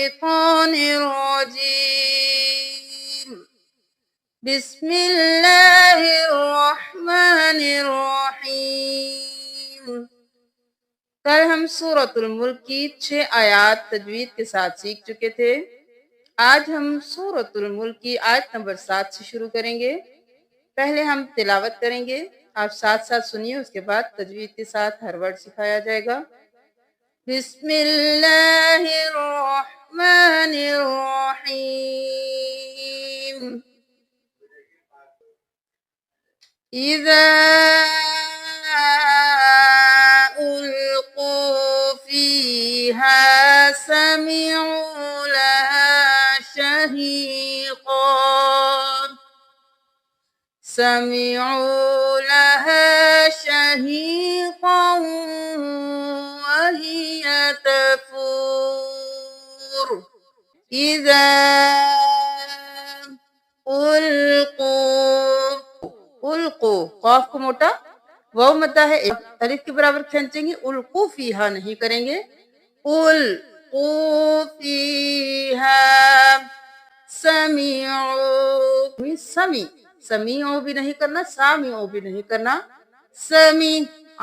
الشيطان الرجيم بسم الله الرحمن الرحيم کل ہم سورۃ الملک کی 6 آیات تجوید کے ساتھ سیکھ چکے تھے۔ آج ہم سورۃ الملک کی آیت نمبر 7 سے شروع کریں گے۔ پہلے ہم تلاوت کریں گے، آپ ساتھ ساتھ سنیے، اس کے بعد تجوید کے ساتھ ہر ورڈ سکھایا جائے گا۔ بسم اللہ الرحمن الرحیم اذا القوا فیہا سمعوا لها شہیقا وهي تفور إذا القوا قاف کو موٹا واو مدہ ہے، الف کے برابر کھینچیں گے، القوا فیہا نہیں کریں گے، القوا فیہا سمیعو بھی نہیں کرنا، سامعو بھی نہیں کرنا، سمی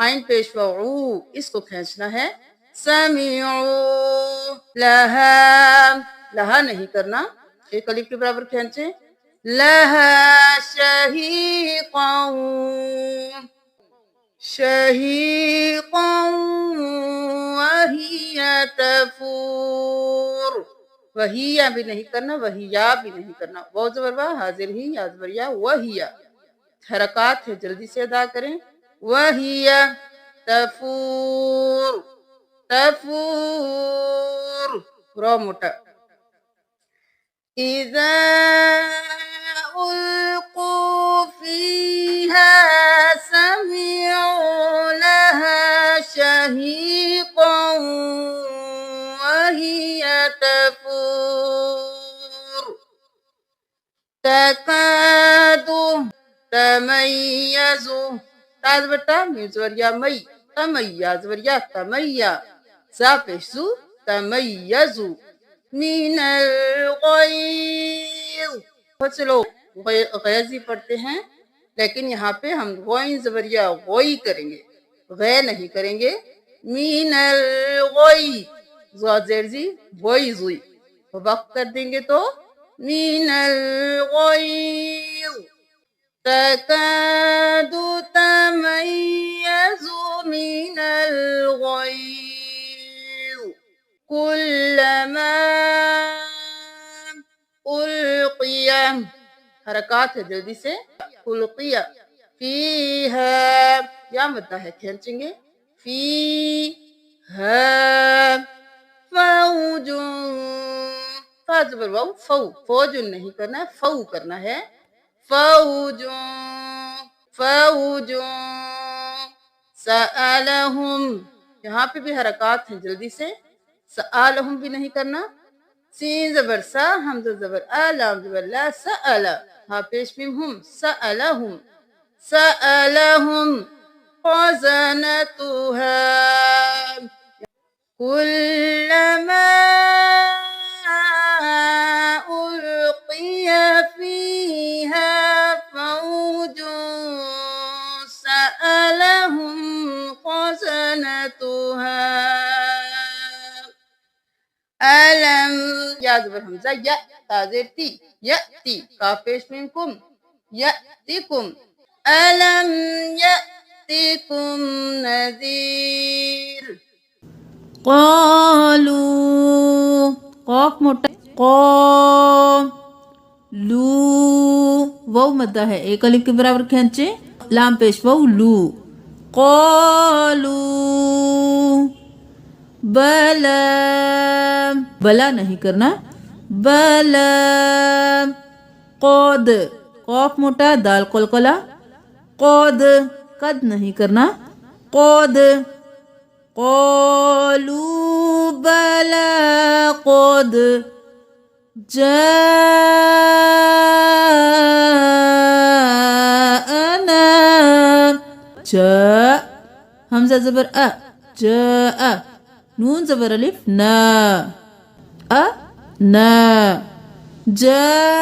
عین پیشوا عو اس کو کھینچنا ہے، سمیعو لہا نہیں کرنا، ایک الف کے برابر کھینچیں، لہا شہیقا وہی تفور، وہیا بھی نہیں کرنا، وہیا بھی نہیں کرنا، واو زبر وا، حاضر ہی، یا زبر یا، وہیا حرکات ہے، جلدی سے ادا کریں، وہیا تفور را موٹا، اذا القوا فیہا سمعوا لها شہیقا وهي تفور تكاد تميز تاز بٹا میزوریا مئی تمیز وریا تمیا سا پیشو تمیزو من الغیظ، بہت سے لوگ غیظی پڑھتے ہیں، لیکن یہاں پہ ہم غوئیں زبریا غوئی کریں گے، غے نہیں کریں گے، من الغیظ زیرزی غیظی، وقت کر دیں گے تو من الغیظ تکاد تمیز من الغیظ کلما القیا حرکات ہے، جلدی سے، القیا فیہا یا مدہ ہے، کھینچیں گے، فیہا فوج فا زبر واو فوج نہیں کرنا، فو کرنا ہے، فوج سألہم یہاں پہ بھی حرکات ہیں، جلدی سے، سألہم بھی نہیں کرنا، سین زبر سا، حمزہ زبر آ، لام زبر لا، سألا ہاں پیش میم ہم، سألہم خزنتها كلما ألقي فيها فوج سألهم خزنتها ألم یا زبر حمزہ یا تازر تی یأتی کاف پیش میم کم یأتیکم ألم يأتكم نذير قالوا قاف موٹا قالوا واو مدہ ہے، ایک الف کے برابر کھینچے، لام پیش واو لو، قالوا بلا بلا نہیں کرنا، بلا قد قاف موٹا دال قلقلہ، قد قد نہیں کرنا، قد قالوا بلا قد جاءنا جاء حمزہ زبر جاء نون زبر الف نا نا جاءنا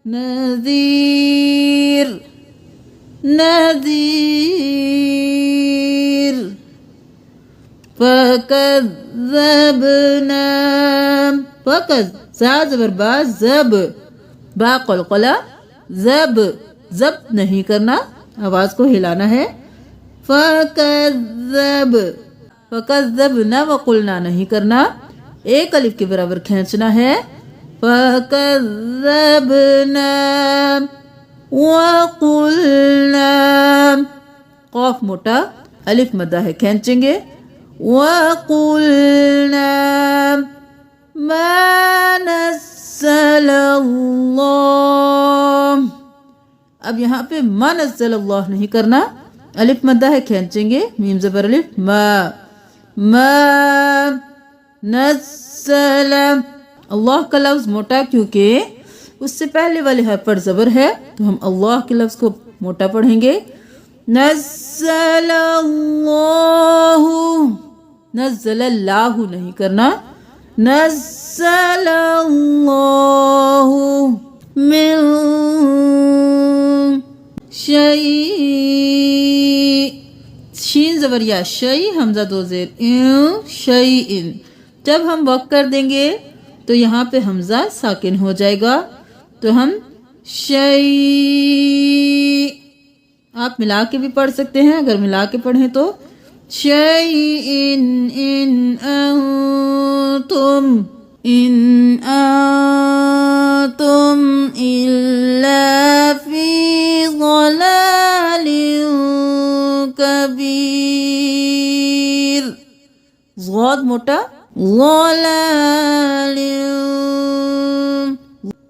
نذير نذير فكذبنا زا زبر با زب با قلقلہ زب زب نہیں کرنا، آواز کو ہلانا ہے. فکذبنا وقلنا نہیں کرنا، ایک الف کے برابر کھینچنا ہے. فکذبنا وقلنا، قاف موٹا الف مدہ ہے کھینچیں گے. وقلنا ما نزل اللہ، اب یہاں پہ ما نزل اللہ نہیں کرنا، الف مدہ ہے کھینچیں گے، میم زبر الف ما نزل. اللہ کا لفظ موٹا کیونکہ اس سے پہلے والے حرف پر زبر ہے تو ہم اللہ کے لفظ کو موٹا پڑھیں گے. نزل اللہ، نزل اللہ نہیں کرنا، نزل اللہ من شیء، شین زبر یا، شیء حمزہ دو زیر شیء. جب ہم وقف کر دیں گے تو یہاں پہ حمزہ ساکن ہو جائے گا، تو ہم شیء، آپ ملا کے بھی پڑھ سکتے ہیں، اگر ملا کے پڑھیں تو شیء ان انتم الا فی ضلال کبیر. ضاد موٹا، ضلال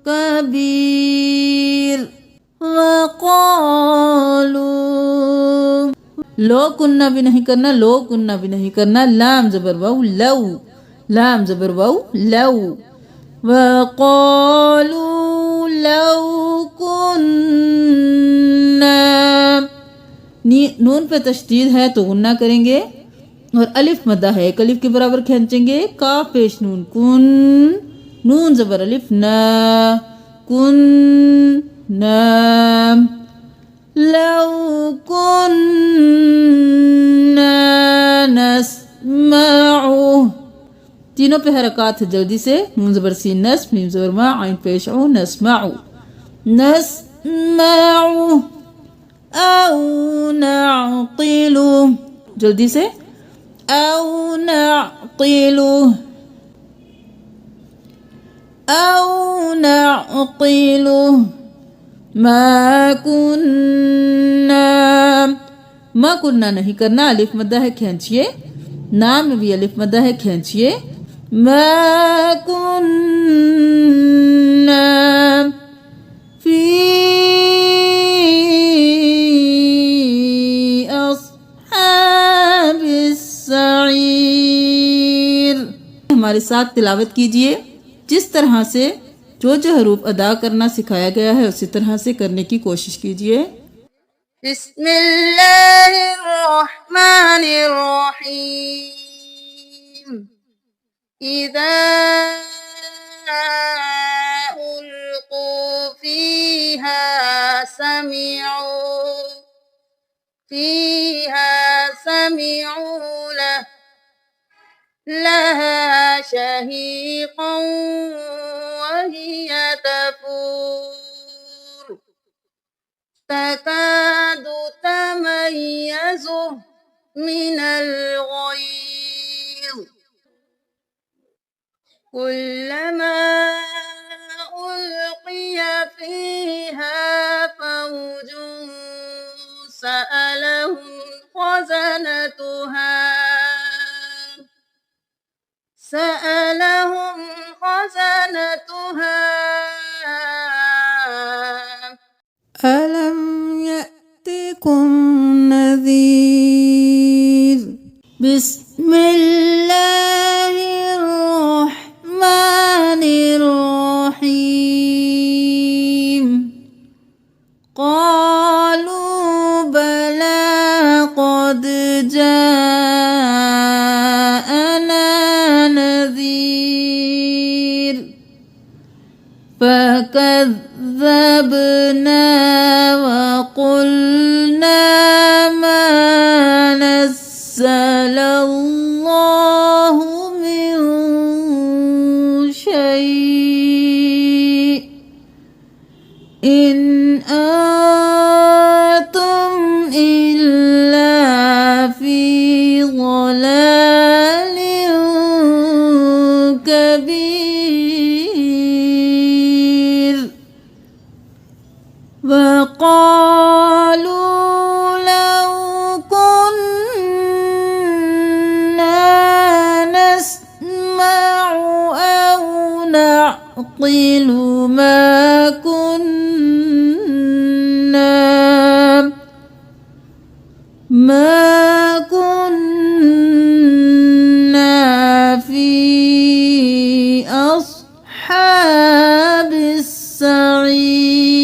کبیر. وقالوا، لو کننا بھی نہیں کرنا، لو کننا بھی نہیں کرنا، لام زبر واو لو، لام زبر واو لو. وقالوا لو کننا، نون پہ تشدید ہے تو غنہ کریں گے، اور الف مدہ ہے ایک الف کے برابر کھینچیں گے. کاف پیش نون کن، نون زبر الف نا، کن نا. لو کننا نسمع، تینوں پہ حرکات ہے جلدی سے، نون زبر سین نس، میم زبر ما، عین پیش او، نسمع نسمع. او نعقل، جلدی سے، او نعقل، او نعقل ما کننا نہیں کرنا، الف مدہ ہے کھینچیے، نام میں بھی الف مدہ ہے کھینچیے. ما کننا فی اصحاب السعیر. ہمارے ساتھ تلاوت کیجئے، جس طرح سے جو حروف ادا کرنا سکھایا گیا ہے اسی طرح سے کرنے کی کوشش کیجئے. بسم اللہ الرحمن الرحیم. اذا القوا فیہا سمعوا لها شهيقا وهي تفور تكاد تميز من الغيظ كلما ألقي فيها فوج سألهم خزنتها ألم يأتكم نذير. بسم الله الرحمن الرحيم. قالوا بلى قد جاء نعقل ما كنا في أصحاب السعير